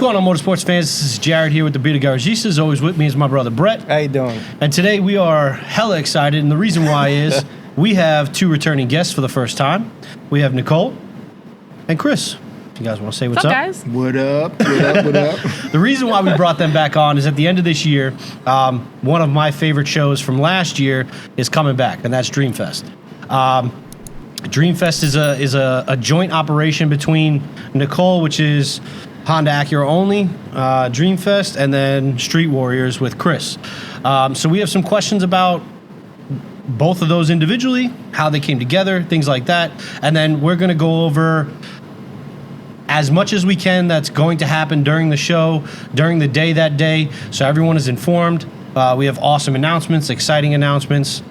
going on, motorsports fans? This is Jared here with the Bearded Garagistas. Always with me is my brother Brett. How you doing? And today we are hella excited, and the reason why is we have two returning guests for the first time. We have Nicole and Chris. If you guys want to say what's up? Guys? What up? What up? What up? The reason why we brought them back on is at the end of this year, one of my favorite shows from last year is coming back, and that's DreamFest. DreamFest is a joint operation between Nicole, which is Honda Acura only, DreamFest, and then Street-Warriorz with Chris. So we have some questions about both of those individually, how they came together, things like that. And then we're going to go over as much as we can that's going to happen during the show, during the day that day, so everyone is informed. We have awesome announcements, exciting announcements,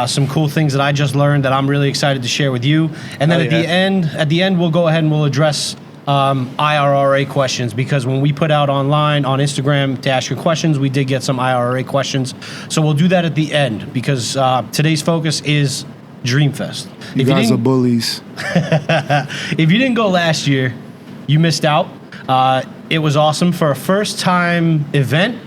some cool things that I just learned that I'm really excited to share with you. And then at the end, we'll go ahead and we'll address IRRA questions, because when we put out online on Instagram to ask your questions, we did get some IRRA questions. So we'll do that at the end, because today's focus is DreamFest. You guys are bullies. If you didn't go last year, you missed out. It was awesome for a first-time event.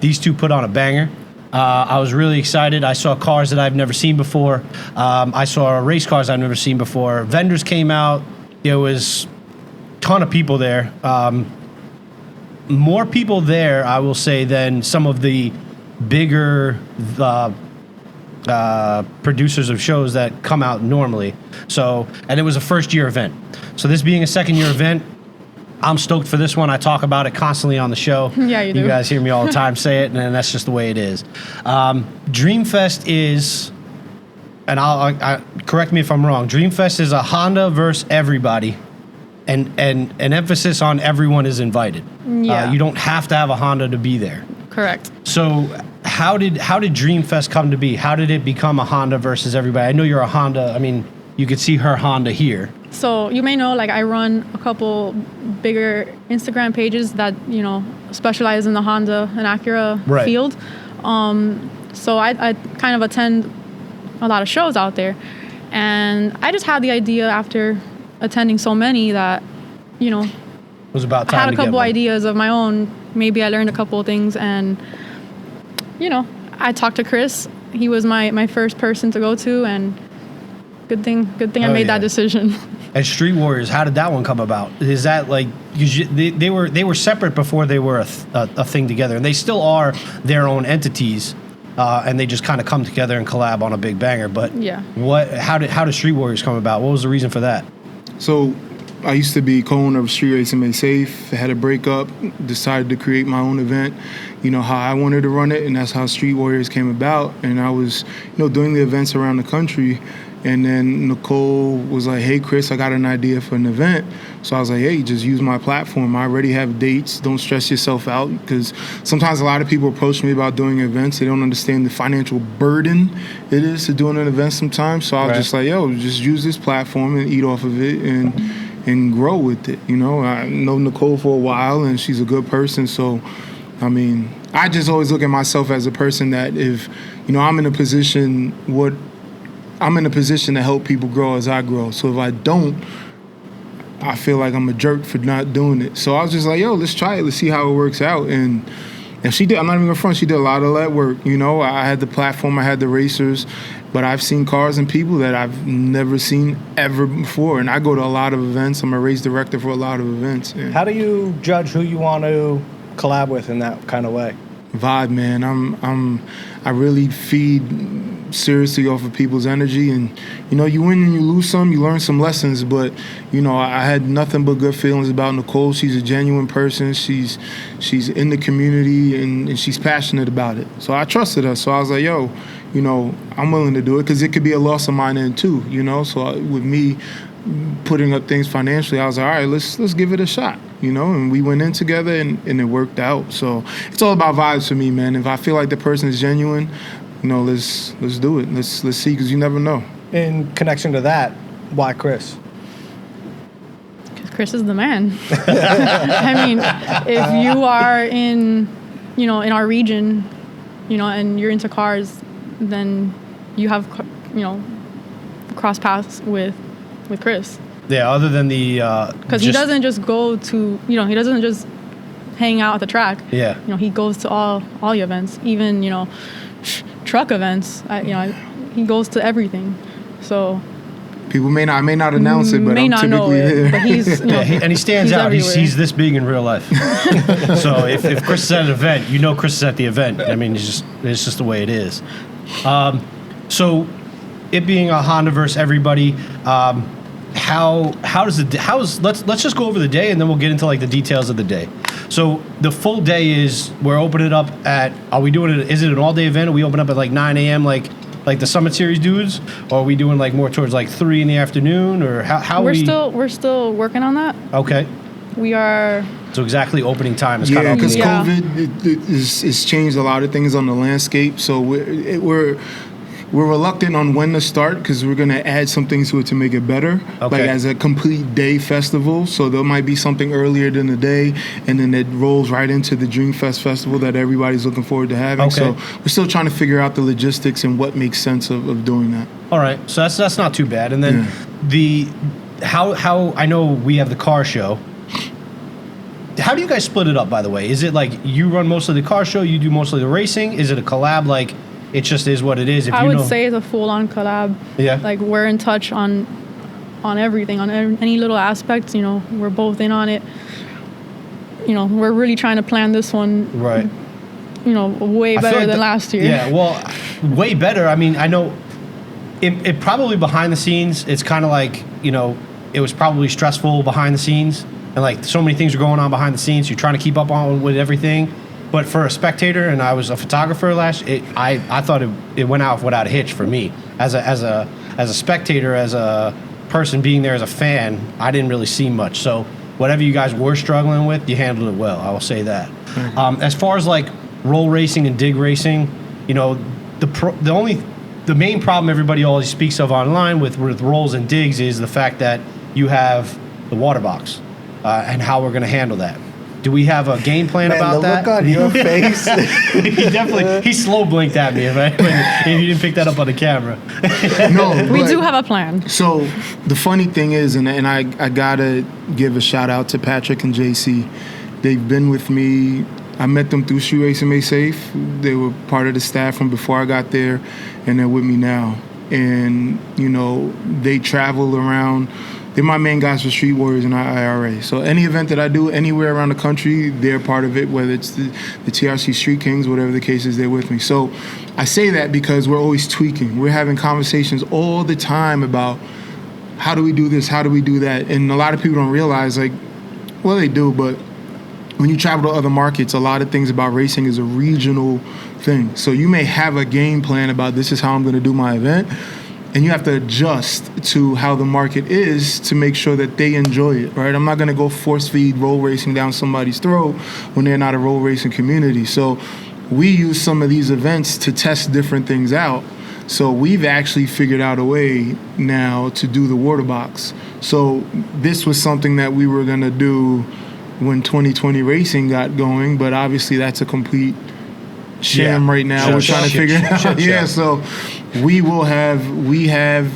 These two put on a banger. I was really excited. I saw cars that I've never seen before. I saw race cars I've never seen before. Vendors came out. There was a ton of people there. More people there, I will say, than some of the bigger producers of shows that come out normally. So, and it was a first-year event. So this being a second-year event, I'm stoked for this one. I talk about it constantly on the show. Yeah, you do. You guys hear me all the time say it, and that's just the way it is. DreamFest is, and I correct me if I'm wrong, DreamFest is a Honda versus everybody, and an emphasis on everyone is invited. Yeah. You don't have to have a Honda to be there. Correct. So how did DreamFest come to be? How did it become a Honda versus everybody? I know you're a Honda. I mean, you could see her Honda here. So you may know, like, I run a couple bigger Instagram pages that, specialize in the Honda and Acura field. So I kind of attend a lot of shows out there. And I just had the idea after attending so many that, it was about time I had to a couple get one. ideas of my own. Maybe I learned a couple of things, and, I talked to Chris. He was my first person to go to, and good thing I made that decision. And Street-Warriorz, how did that one come about? Is that like, they were separate before they were a thing together, and they still are their own entities, and they just kind of come together and collab on a big banger. But yeah, how did Street-Warriorz come about? What was the reason for that? So I used to be co-owner of Street Racing Made Safe. Had a breakup, decided to create my own event, how I wanted to run it, and that's how Street-Warriorz came about. And I was, doing the events around the country. And then Nicole was like, hey, Chris, I got an idea for an event. So I was like, hey, just use my platform. I already have dates. Don't stress yourself out, because sometimes a lot of people approach me about doing events. They don't understand the financial burden it is to doing an event sometimes. So I was just like, yo, just use this platform and eat off of it and grow with it. I know Nicole for a while, and she's a good person. So, I just always look at myself as a person that if, I'm in a position to help people grow as I grow. So if I don't, I feel like I'm a jerk for not doing it. So I was just like, yo, let's try it. Let's see how it works out. And she did, I'm not even going to front, she did a lot of that work. I had the platform, I had the racers, but I've seen cars and people that I've never seen ever before. And I go to a lot of events. I'm a race director for a lot of events. And how do you judge who you want to collab with in that kind of way? Vibe, man. I really feed seriously off of people's energy, and you win and you lose some, you learn some lessons, but I had nothing but good feelings about Nicole. She's a genuine person. She's in the community, and she's passionate about it. So I trusted her. So I was like, yo, I'm willing to do it, because it could be a loss of mine end too. So with me putting up things financially, I was like, all right, let's give it a shot. And we went in together, and it worked out. So it's all about vibes for me, man. If I feel like the person is genuine, let's do it. Let's see, because you never know. In connection to that, why Chris? Because Chris is the man. I mean, if you are in our region, and you're into cars, then you have, cross paths with Chris. Yeah, other than the because he doesn't just go to he doesn't just hang out at the track. Yeah, he goes to all the events, even truck events. He goes to everything. So people may not announce it, but I'm typically there. But he's and he stands out. Everywhere. He's this big in real life. So if Chris is at an event, Chris is at the event. I mean, it's just the way it is. So it being a Honda versus everybody. Let's just go over the day and then we'll get into like the details of the day. So the full day is we're opening it up at. Are we doing it? Is it an all day event? Are we open up at like 9 a.m. like the Summit Series dudes, or are we doing like more towards like 3 in the afternoon, or how we're still working on that. Okay. We are. So exactly opening time is kind of because COVID it's changed a lot of things on the landscape. So we're reluctant on when to start because we're going to add some things to it to make it better, like as a complete day festival. So there might be something earlier than the day, and then it rolls right into the DreamFest festival that everybody's looking forward to having. Okay. So we're still trying to figure out the logistics and what makes sense of doing that. All right, so that's not too bad. And then how I know we have the car show. How do you guys split it up, by the way? Is it like you run mostly the car show, you do mostly the racing? Is it a collab like... It just is what it is. I would say it's a full-on collab. Yeah. Like we're in touch on everything, on any little aspects. We're both in on it. We're really trying to plan this one. Right. Way better than last year. Yeah. Well, way better. I mean, I know. It probably behind the scenes. It's kind of like it was probably stressful behind the scenes, and like so many things are going on behind the scenes. You're trying to keep up on with everything. But for a spectator, and I was a photographer I thought it went out without a hitch for me. As a spectator, as a person being there as a fan, I didn't really see much. So whatever you guys were struggling with, you handled it well. I will say that. As far as like roll racing and dig racing, the main problem everybody always speaks of online with rolls and digs is the fact that you have the water box and how we're going to handle that. Do we have a game plan about that? The look on your face. He slow blinked at me, right? If you didn't pick that up on the camera. No, we do have a plan. So the funny thing is, and I gotta give a shout out to Patrick and JC. They've been with me. I met them through Street Racing May Safe. They were part of the staff from before I got there, and they're with me now. And they travel around. They're my main guys for Street Warriorz and IRRA. So any event that I do anywhere around the country, they're part of it, whether it's the TRC Street Kings, whatever the case is, they're with me. So I say that because we're always tweaking. We're having conversations all the time about how do we do this, how do we do that? And a lot of people don't realize, they do, but when you travel to other markets, a lot of things about racing is a regional thing. So you may have a game plan about this is how I'm going to do my event, and you have to adjust to how the market is to make sure that they enjoy it, right? I'm not going to go force feed roll racing down somebody's throat when they're not a roll racing community. So we use some of these events to test different things out. So we've actually figured out a way now to do the water box. So this was something that we were going to do when 2020 racing got going, but obviously that's a complete sham right now. We're trying to figure it out. Yeah, so we have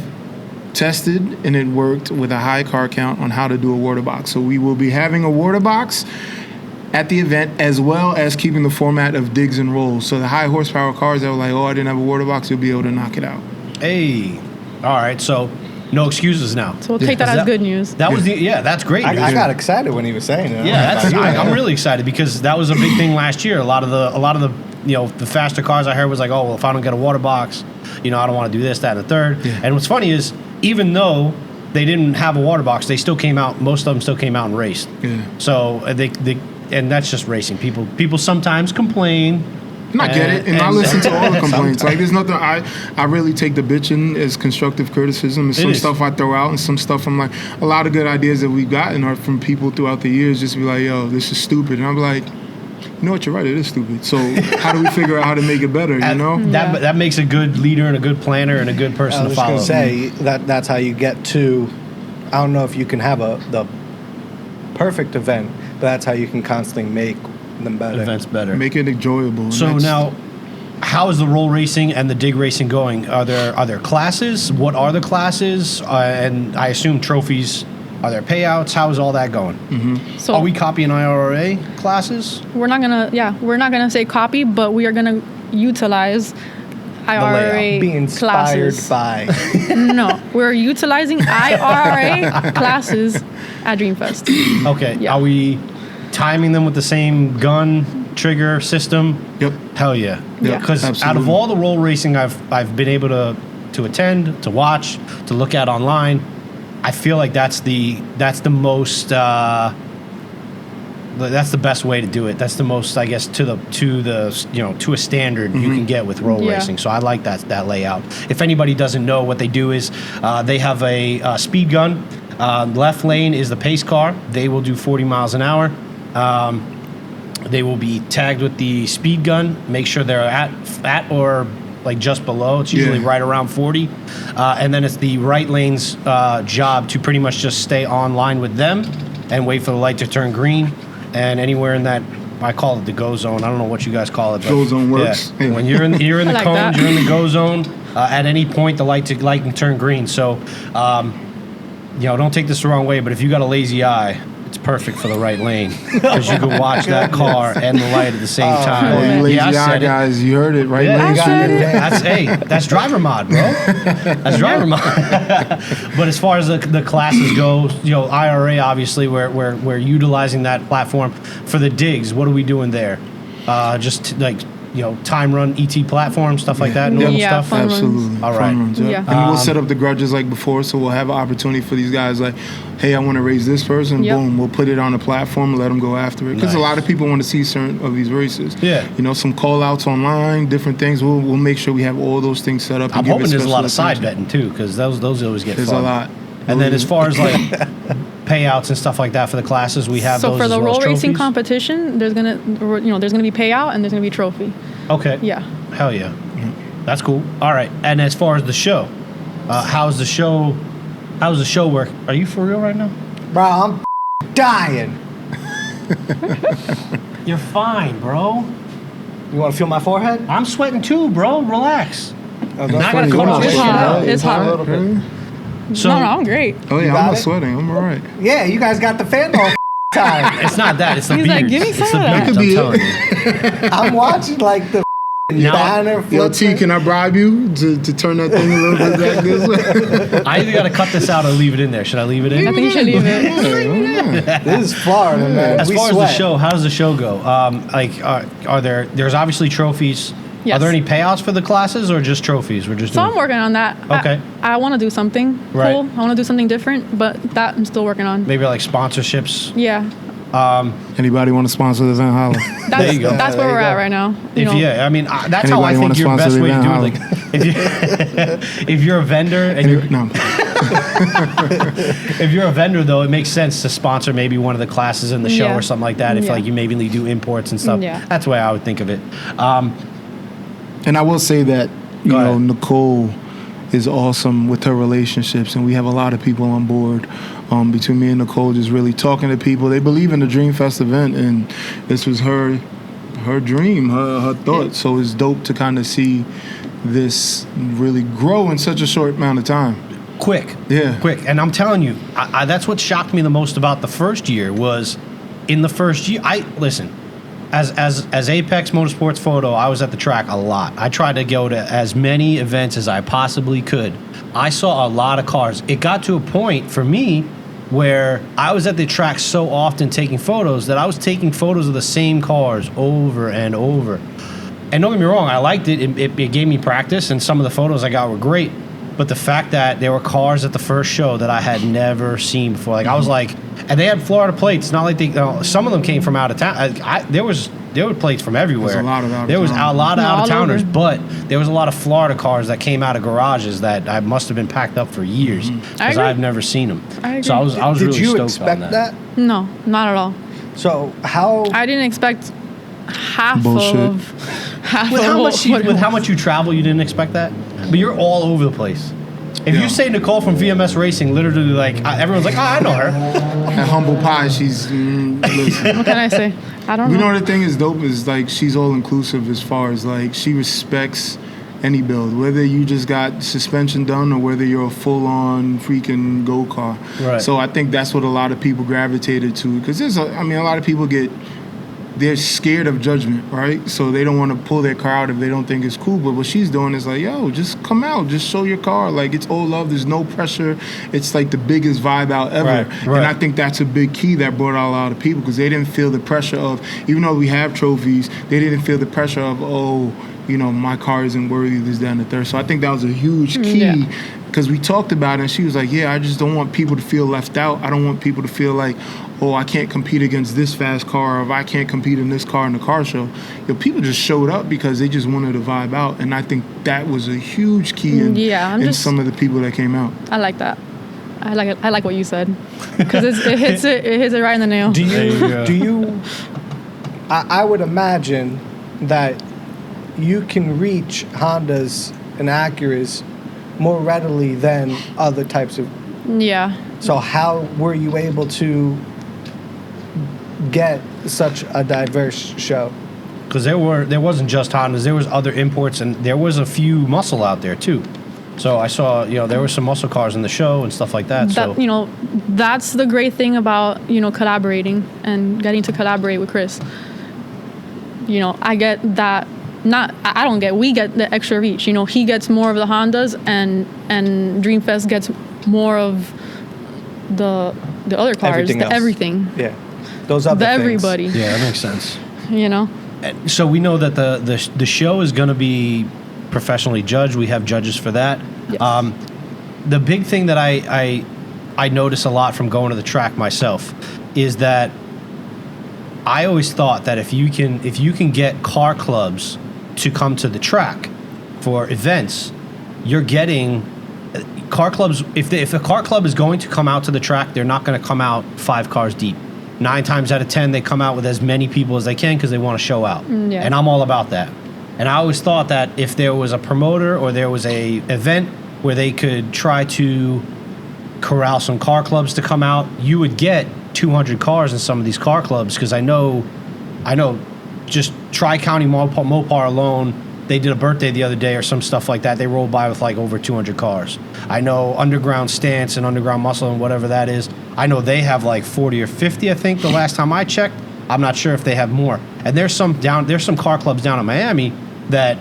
tested and it worked with a high car count on how to do a water box. So we will be having a water box at the event as well as keeping the format of digs and rolls. So the high horsepower cars that were like, I didn't have a water box, you'll be able to knock it out. Hey, all right, so no excuses now. So we'll take that as good news. That was that's great news. I got excited when he was saying it. Yeah, I'm really excited because that was a big thing last year. A lot of the the faster cars I heard was like, if I don't get a water box, I don't want to do this, that, and the third. Yeah. And what's funny is even though they didn't have a water box, they still came out. Most of them still came out and raced. Yeah. So and that's just racing. People sometimes complain. And I get it, and I listen to all the complaints. Like, there's nothing. I really take the bitching as constructive criticism. And some stuff I throw out, and some stuff I'm like, a lot of good ideas that we've gotten are from people throughout the years. Just be like, this is stupid, and I'm like, you know what, you're right, it is stupid. So how do we figure out how to make it better? That makes a good leader and a good planner and a good person to follow. I was going to say that's how you get to. I don't know if you can have the perfect event, but that's how you can constantly make them better. Events better. Make it enjoyable. So now, how is the roll racing and the dig racing going? Are there classes? What are the classes? And I assume trophies Are there payouts? How is all that going? Mm-hmm. So are we copying IRRA classes? we're not gonna say copy, but we are gonna utilize IRRA Be inspired classes. by. No, we're utilizing IRRA classes at DreamFest. Okay. Yeah. Are we timing them with the same gun trigger system? Yep. Hell yeah. Yeah. Because out of Absolutely. all the roll racing I've been able to attend, to watch, to look at online, I feel like that's the most that's the best way to do it. That's the most, I guess, to a standard you can get with roll Yeah. racing. So I like that layout. If anybody doesn't know, what they do is they have a speed gun. Left lane is the pace car. They will do 40 miles an hour. They will be tagged with the speed gun. Make sure they're at or like just below. It's usually right around 40. And then it's the right lane's job to pretty much just stay on line with them and wait for the light to turn green. And anywhere in that, I call it the go zone. I don't know what you guys call it. But Go zone works. Yeah. When you're in the I like cones, that. you're in the go zone. At any point, the light can turn green. So, don't take this the wrong way, but if you got a lazy eye, it's perfect for the right lane because you can watch that car and the light at the same time. Oh, you lazy I eye said it. guys, you heard it, right? Yeah, Lane that's Street. that's driver mod, bro. That's driver mod. But as far as the classes go, IRA obviously we're utilizing that platform for the digs. What are we doing there? Just like time run ET platform stuff like that, normal Yeah, stuff. fun runs. Absolutely. All Fun right. runs, Yeah. And we'll set up the grudges like before, so we'll have an opportunity for these guys like, hey, I want to raise this person. Yep. Boom, we'll put it on the platform and let them go after it. Because a Nice. lot of people want to see certain of these races. Yeah. Some call outs online, different things. We'll make sure we have all those things set up. And I'm give it hoping there's a special lot of side attention. betting too, because those always get There's fun. a lot. And then as far as like payouts and stuff like that for the classes, we have So those for as the well as roll racing trophies? competition, there's gonna be payout and there's gonna be trophy. Okay. Yeah. Hell yeah. That's cool. All right. And as far as the show, how's the show work? Are you for real right now? Bro, I'm dying. You're fine, bro. You want to feel my forehead? I'm sweating too, bro. Relax. Oh, Now I gotta funny. cut You're all not this It's shit sweating, hot. out. right? It's hot. A little bit. Really? So No, I'm great. Oh, You yeah, got I'm not it? sweating. I'm all right. Yeah, you guys got the fan all time. it's not that. It's the He's beards. like, give me It's some the of that. beards, That could I'm be telling you. I'm watching like the Now- banner Yo, T, flipping. can I bribe you to turn that thing a little bit back this way? I either got to cut this out or leave it in there. Should I leave it in? I think you should leave it. This is Florida, man. As we far sweat. as the show, how does the show go? There's obviously trophies. Are Yes. there any payouts for the classes or just trophies? We're just So doing I'm working on that. Okay. I want to do something Right. cool. I want to do something different, but that I'm still working on. maybe like sponsorships. Yeah. Anybody want to sponsor this and holler? That's, There you go. That's There where you we're go. at right now. That's how I Anybody think wanna your best sponsor way to the do it. event, Like, if you're a vendor and you're, No. if you're a vendor though, it makes sense to sponsor maybe one of the classes in the show Yeah. or something like that. If Yeah. like you maybe do imports and stuff, Yeah. that's the way I would think of it. And I will say that, Go ahead. Nicole is awesome with her relationships, and we have a lot of people on board. Between me and Nicole, just really talking to people. They believe in the DreamFest event, and this was her dream, her thought. So it's dope to kind of see this really grow in such a short amount of time. Quick. Yeah. Quick. And I'm telling you, that's what shocked me the most about the first year was in the first year. Listen, as Apex Motorsports Photo, I was at the track a lot. I tried to go to as many events as I possibly could. I saw a lot of cars. It got to a point for me where I was at the track so often taking photos that I was taking photos of the same cars over and over. And don't get me wrong, I liked it. It gave me practice, and some of the photos I got were great. But the fact that there were cars at the first show that I had never seen before, like I was like, and they had Florida plates. Not like some of them came from out of town. There were plates from everywhere. There's a lot of out of There was a town. lot of No, out of all towners, over. but there was a lot of Florida cars that came out of garages that I must have been packed up for years because agree. I've never seen them. I So I agree. was Did really you stoked expect on that? No, not at all. So how? I didn't expect half Bullshit. of half With of how what much you, it with how was. much you travel, you didn't expect that. But you're all over the place. If Yeah. you say Nicole from VMS Racing, literally like everyone's like, oh, I know her. That humble pie, she's listen. What can I say? I don't You know. know the thing is dope is like she's all inclusive as far as like she respects any build, whether you just got suspension done or whether you're a full-on freaking go car. Right. So I think that's what a lot of people gravitated to, because a lot of people they're scared of judgment, right? So they don't want to pull their car out if they don't think it's cool. But what she's doing is like, yo, just come out, just show your car. Like, it's all love. There's no pressure. It's like the biggest vibe out ever. Right. And I think that's a big key that brought out a lot of people, because they didn't feel the pressure of, even though we have trophies, they didn't feel the pressure of, my car isn't worthy, this, that, and the third. So I think that was a huge key, because we talked about it, and she was like, I just don't want people to feel left out. I don't want people to feel like, I can't compete against this fast car, or if I can't compete in this car in the car show. People just showed up because they just wanted to vibe out, and I think that was a huge key in some of the people that came out. I like that. I like what you said, because it hits it right in the nail. Do you? I would imagine that you can reach Hondas and Acuras more readily than other types of. Yeah. So how were you able to get such a diverse show? Because there wasn't just Hondas, there was other imports, and there was a few muscle out there too. So I saw, there were some muscle cars in the show and stuff like that. That's the great thing about, collaborating and getting to collaborate with Chris. I get that. We get the extra reach. He gets more of the Hondas, and DreamFest gets more of the other cars, everything. Yeah, those other things. Everybody. Yeah, that makes sense. And so we know that the show is going to be professionally judged. We have judges for that. Yes. The big thing that I notice a lot from going to the track myself is that I always thought that if you can get car clubs to come to the track for events, you're getting car clubs. If a car club is going to come out to the track, they're not going to come out 5 cars deep. 9 times out of 10, they come out with as many people as they can because they want to show out. Yeah. And I'm all about that. And I always thought that if there was a promoter or there was a event where they could try to corral some car clubs to come out, you would get 200 cars in some of these car clubs, because I know just Tri-County Mopar alone, they did a birthday the other day or some stuff like that. They rolled by with like over 200 cars. I know Underground Stance and Underground Muscle and whatever that is, I know they have like 40 or 50, I think, the last time I checked. I'm not sure if they have more. And there's some car clubs down in Miami that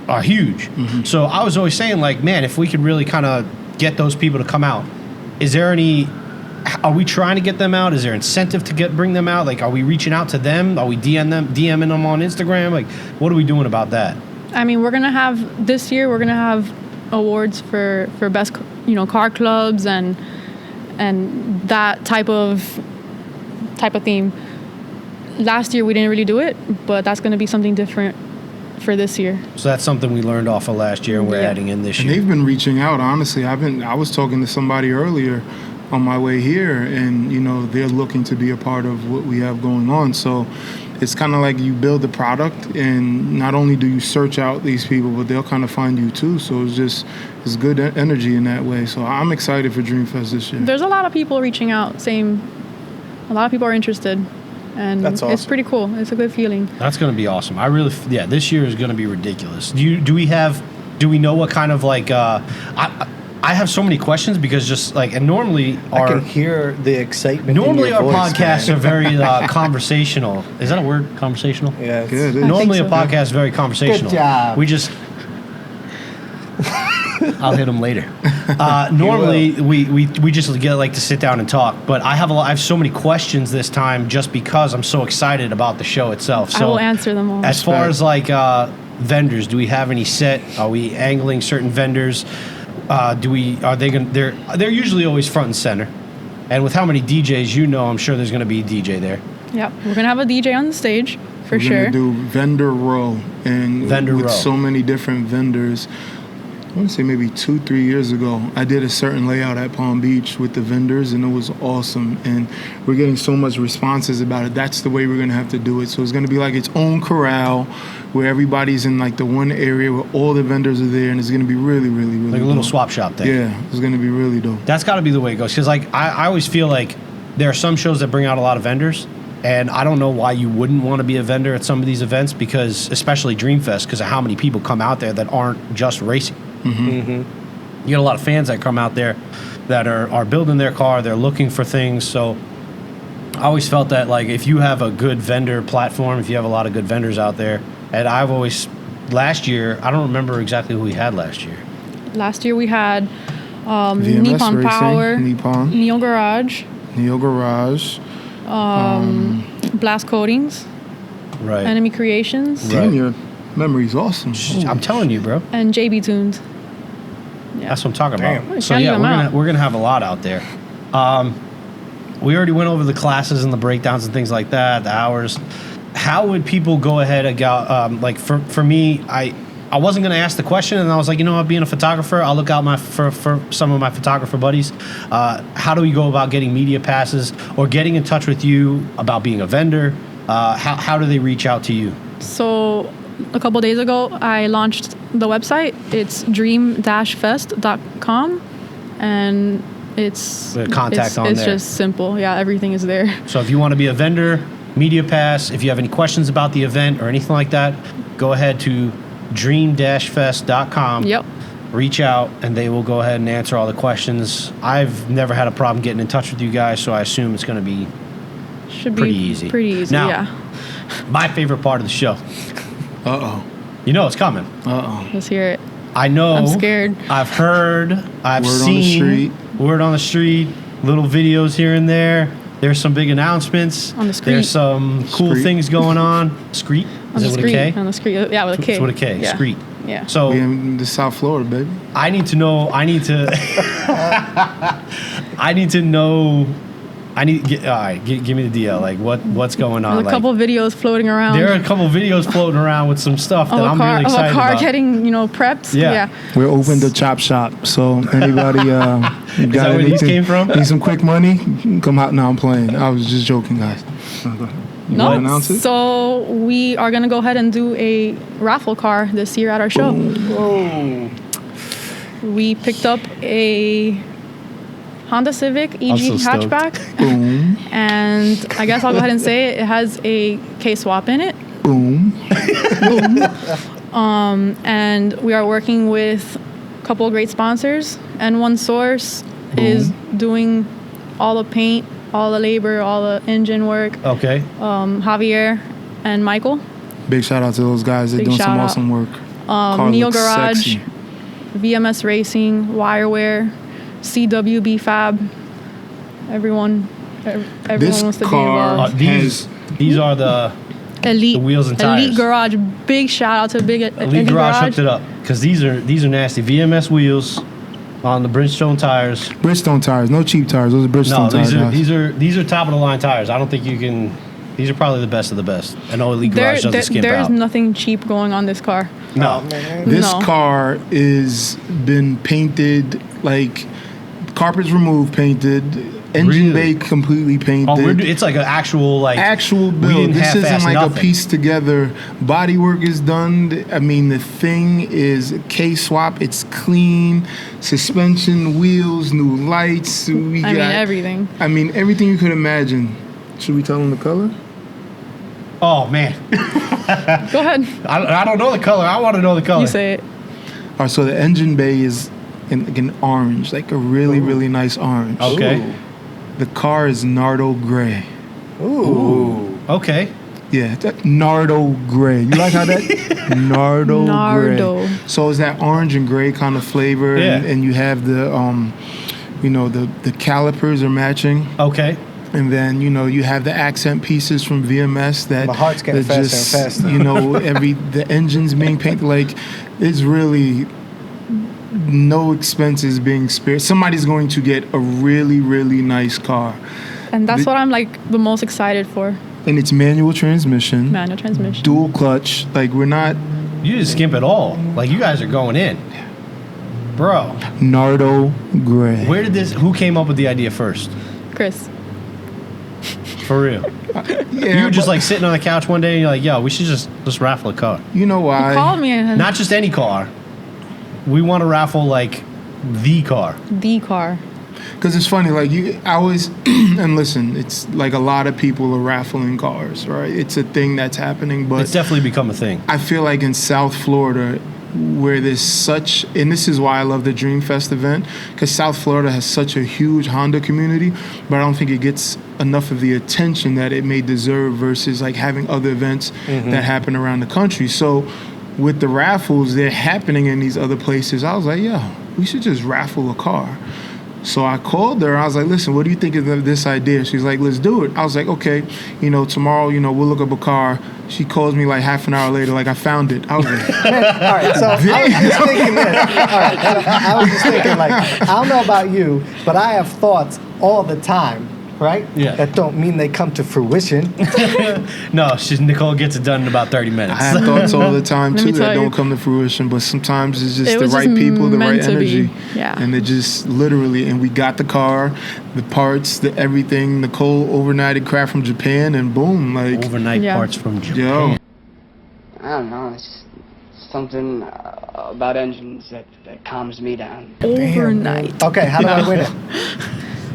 are huge. Mm-hmm. So I was always saying, like, man, if we could really kind of get those people to come out, are we trying to get them out? Is there incentive to bring them out? Like, are we reaching out to them? Are we DMing them on Instagram? Like, what are we doing about that? I mean, this year we're gonna have awards for best, car clubs and that type of theme. Last year we didn't really do it, but that's gonna be something different for this year. So that's something we learned off of last year and we're adding in this year. And they've been reaching out, honestly. I was talking to somebody earlier on my way here, and they're looking to be a part of what we have going on. So it's kind of like you build the product, and not only do you search out these people, but they'll kind of find you too. So it's good energy in that way. So I'm excited for DreamFest this year. There's a lot of people reaching out, a lot of people are interested, and that's awesome. It's pretty cool. It's a good feeling. That's going to be awesome. This year is going to be ridiculous. Do we know what kind of like I have so many questions, because just like, and normally I can hear the excitement. Normally in your our voice, podcasts are very conversational. Is that a word? Conversational? Yeah. Normally a podcast is very conversational. Good job. We just. I'll hit them later. Normally we just like to sit down and talk, but I have so many questions this time just because I'm so excited about the show itself. So I will answer them all. As far as like vendors, do we have any set? Are we angling certain vendors? They're usually always front and center, and with how many DJs, I'm sure there's going to be a DJ there. Yeah, we're gonna have a DJ on the stage for sure. We're gonna do vendor row, and with so many different vendors. I want to say maybe 2-3 years ago, I did a certain layout at Palm Beach with the vendors, and it was awesome. And we're getting so much responses about it. That's the way we're going to have to do it. So it's going to be like its own corral where everybody's in like the one area where all the vendors are there, and it's going to be really, really, really like a little swap shop thing. Yeah, it's going to be really dope. That's got to be the way it goes, because like I always feel like there are some shows that bring out a lot of vendors, And I don't know why you wouldn't want to be a vendor at some of these events, because especially DreamFest, because of how many people come out there that aren't just racing. You get a lot of fans that come out there that are building their car, they're looking for things. So I always felt that, like, if you have a good vendor platform, if you have a lot of good vendors out there, and I've always, last year, I don't remember exactly who we had last year. Last year we had VMS Nippon Racing, Power, Nippon. Neo Garage, Blast Coatings, Right. Enemy Creations, Right. Damn, your memory's awesome. I'm telling you, bro. and JB Tunes. Yeah. That's what I'm talking Damn. about. So Can't yeah, leave 'em out. we're gonna have a lot out there. We already went over the classes and the breakdowns and things like that, the hours. How would people go ahead and go? Like for me, I wasn't gonna ask the question, and I was like, you know what, being a photographer, I'll look out for some of my photographer buddies. How do we go about getting media passes or getting in touch with you about being a vendor? How do they reach out to you? So a couple days ago, I launched the website. It's dream-fest.com, and it's The contact on it's there. just simple. Yeah, everything is there. So if you want to be a vendor, media pass, if you have any questions about the event or anything like that, go ahead to dream-fest.com. Yep. Reach out, and they will go ahead and answer all the questions. I've never had a problem getting in touch with you guys, so I assume it's going to be Should pretty be easy. Pretty easy. Now, yeah. my favorite part of the show. Uh-oh. You know it's coming. Uh-oh. Let's hear it. I know. I'm scared. I've heard. I've Word on seen. the street. Word on the street. Little videos here and there. There's some big announcements. On the street. There's some cool Street. things going on. Street? On Is the it with street. a K? On the street. Yeah, with a K. It's with a K. Yeah. Street. Yeah. So We in the South Florida, baby. I need to know. I need to know. All right, give me the deal. Like what's going on? There's a Like, couple videos floating around. there are a couple videos floating around with some stuff that I'm really excited of a car about. getting prepped. Yeah. We're open to chop shop, so anybody you got where these came from? Need some quick money? Come out. No, I'm playing. I was just joking, guys. You No. wanna announce it? So we are gonna go ahead and do a raffle car this year at our show. Whoa. We picked up a Honda Civic EG so stoked. hatchback, Boom, and I guess I'll go ahead and say it. It has a K-swap in it, boom. and we are working with a couple of great sponsors. And One Source is doing all the paint, all the labor, all the engine work. Okay. Javier and Michael. Big shout out to those guys. They're Big doing some shout out. awesome work. Car Neo looks Garage, sexy. VMS Racing, Wireware, CWB Fab. Everyone This wants to be car- involved. These are the Elite, the wheels and tires. Elite Garage. Big shout out to Elite Garage hooked it up, because these are nasty VMS wheels on the Bridgestone tires. Bridgestone tires, no cheap tires. Those are Bridgestone No, tires. guys. these are top of the line tires. I don't think you can. These are probably the best of the best. I know Elite Garage doesn't skimp There's out. nothing cheap going on this car. No. Man. This No. car is been painted, like carpets removed, painted, engine Really? bay completely painted. Oh, it's like an actual like Actual we build. didn't This half-ass isn't like nothing. a piece together. Bodywork is done. I mean, the thing is K-swap. It's clean. Suspension, wheels, new lights. I mean everything. I mean, everything you could imagine. Should we tell them the color? Oh man, Go ahead. I don't know the color. I want to know the color. You say it. All right, so the engine bay is like an orange, like a really, really nice orange. Okay. The car is Nardo gray. Ooh. Okay. Yeah, Nardo gray. You like how that? Nardo Nardo. gray. So it's that orange and gray kind of flavor, Yeah. and you have the, the calipers are matching, Okay. and then you have the accent pieces from VMS that My heart's getting that faster and faster. the engine's being painted. Like, it's really no expenses being spared. Somebody's going to get a really, really nice car, And that's what I'm like the most excited for. and it's manual transmission. Manual transmission. Dual clutch. Like, we're not You didn't skimp at all. Like you guys are going in, bro. Nardo gray. Who came up with the idea first? Chris. For real. Yeah, You were just but like sitting on the couch one day and you're like, yo, we should just raffle a car. you know why? Call me and Not just any car. We want to raffle like the car. the car. Because it's funny, like I always, and listen, it's like a lot of people are raffling cars, right? It's a thing that's happening, but it's definitely become a thing. I feel like in South Florida, where there's such, and this is why I love the DreamFest event, because South Florida has such a huge Honda community, but I don't think it gets enough of the attention that it may deserve versus like having other events that happen around the country. So with the raffles, they're happening in these other places. I was like, yeah, we should just raffle a car. So I called her. I was like, listen, what do you think of this idea? She's like, let's do it. I was like, okay, tomorrow, we'll look up a car. She calls me like half an hour later, like, I found it. I was like, all right, so I was just thinking this. All right, I was just thinking, like, I don't know about you, but I have thoughts all the time, right? Yeah. That don't mean they come to fruition. No, Nicole gets it done in about 30 minutes. I have thoughts all the time, too, that don't you. come to fruition, but sometimes it's just It the was right just people, the right meant to energy. be. Yeah. And it just literally, and we got the car, the parts, the everything. Nicole overnighted crap from Japan, and boom, like, Overnight parts from Japan. yo. I don't know. It's something about engines that calms me down. Overnight. Okay, how do I win it?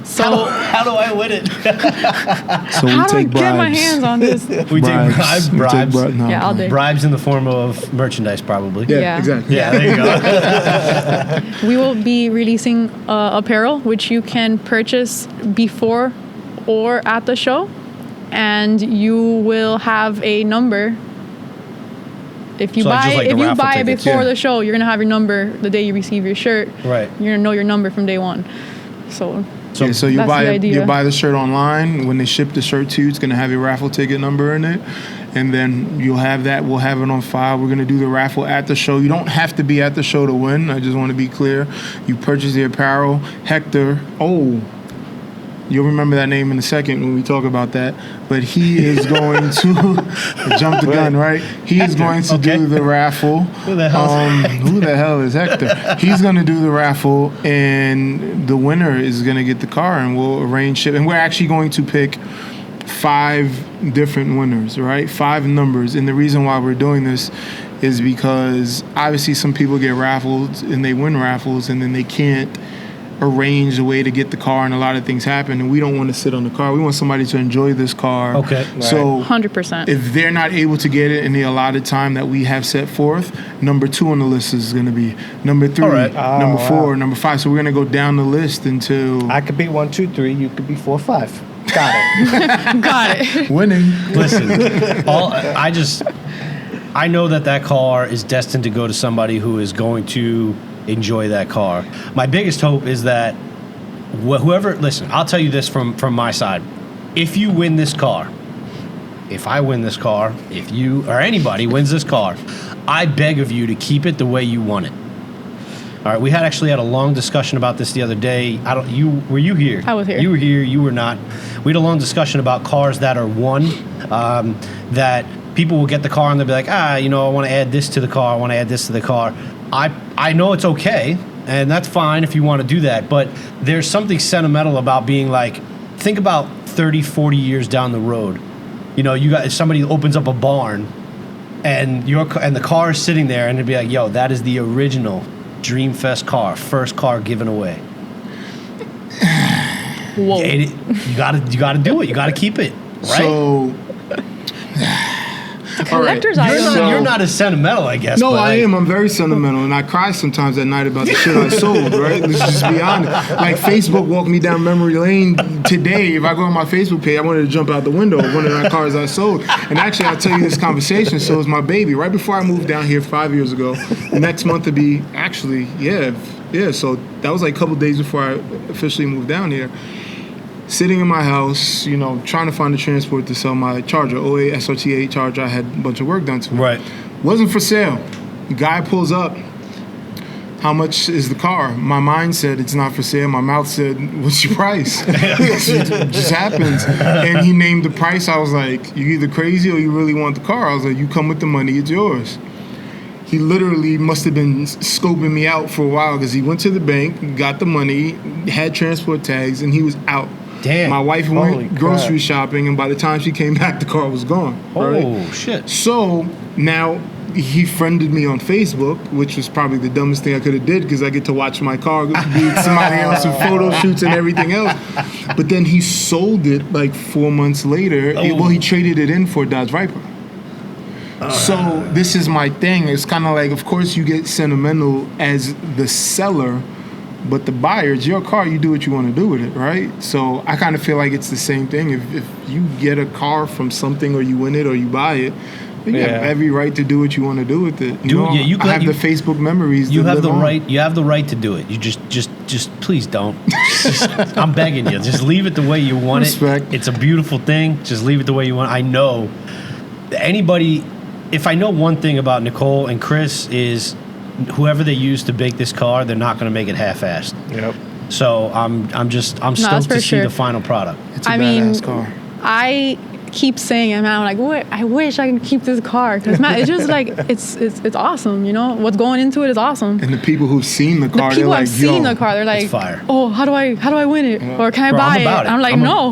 So How do I win it? So we how do I take get my bribes. hands on this? We take bribes. We take no. Yeah, I'll do. Bribes in the form of merchandise, probably. Yeah, Yeah. exactly. Yeah, there you go. We will be releasing apparel, which you can purchase before or at the show, and you will have a number. If you So like buy just like the if you raffle buy it tickets, before yeah. the show, you're gonna have your number the day you receive your shirt. Right. You're gonna know your number from day one. So So you that's buy the idea. you buy the shirt online. When they ship the shirt to you, it's gonna have your raffle ticket number in it, and then you'll have that. We'll have it on file. We're gonna do the raffle at the show. You don't have to be at the show to win. I just want to be clear. You purchase the apparel. Hector. Oh, you'll remember that name in a second when we talk about that. But he is going to jump the gun, right? He is going to do the raffle. Who the hell Who the hell is Hector? He's going to do the raffle, and the winner is going to get the car, and we'll arrange it. And we're actually going to pick 5 different winners, right? 5 numbers. And the reason why we're doing this is because obviously some people get raffled and they win raffles, and then they can't arrange a way to get the car, and a lot of things happen, and we don't want to sit on the car. We want somebody to enjoy this car. Okay. So 100%. if they're not able to get it in the allotted time that we have set forth, number 2 on the list is going to be number 3, All right. number 4, wow. number 5. So we're going to go down the list until I could be 1, 2, 3. You could be 4, 5. Got it. Got it. winning. Listen, I know that car is destined to go to somebody who is going to enjoy that car. My biggest hope is that whoever, listen, I'll tell you this from my side. If you win this car, if I win this car, if you or anybody wins this car, I beg of you to keep it the way you want it. All right, we actually had a long discussion about this the other day. Were you here? I was here. You were here. You were not. We had a long discussion about cars that are won, that people will get the car and they'll be like, I want to add this to the car. I want to add this to the car. I know it's okay, and that's fine if you want to do that, but there's something sentimental about being like, think about 30, 40 years down the road. If somebody opens up a barn, and the car is sitting there, and it'd be like, yo, that is the original DreamFest car, first car given away. Whoa. You gotta do it. You gotta keep it, right? So Collector's All right. item. You're not as sentimental, I guess. No, but I am. I'm very sentimental, and I cry sometimes at night about the shit I sold, right? Let's just be honest. Like, Facebook walked me down memory lane today. If I go on my Facebook page, I wanted to jump out the window of one of the cars I sold. And actually, I'll tell you this conversation. So, it's my baby. Right before I moved down here 5 years ago, next month to be actually, yeah. So, that was like a couple days before I officially moved down here. Sitting in my house, trying to find a transport to sell my Charger, 08 SRT8 Charger. I had a bunch of work done to it. right. Wasn't for sale. The guy pulls up. How much is the car? My mind said it's not for sale. My mouth said, what's your price? It just happens. And he named the price. I was like, you either crazy or you really want the car. I was like, you come with the money, it's yours. He literally must have been scoping me out for a while, because he went to the bank, got the money, had transport tags, and he was out. Damn. My wife Holy went grocery crap. shopping, and by the time she came back, the car was gone. Oh, right? shit. So now he friended me on Facebook, which was probably the dumbest thing I could have did because I get to watch my car be somebody else with photo shoots and everything else. But then he sold it like 4 months later. He traded it in for a Dodge Viper. So this is my thing. It's kind of like, of course, you get sentimental as the seller, but the buyer, it's your car. You do what you want to do with it, right? So I kind of feel like it's the same thing. If you get a car from something, or you win it, or you buy it, you have every right to do what you want to do with it. I have the Facebook memories. You have the right. You have the right to do it. You just please don't. I'm begging you. Just leave it the way you want it. It's a beautiful thing. Just leave it the way you want. I know anybody. If I know one thing about Nicole and Chris is whoever they use to bake this car, they're not going to make it half-assed. Yep. So I'm stoked to see the final product. It's a badass car. I keep saying it, man. I'm like, I wish I could keep this car because man, it's just like it's awesome. You know what's going into it is awesome. And the people who've seen the car, they're like, they're like, fire. Oh, how do I win it? Or can I buy it? I'm like, no.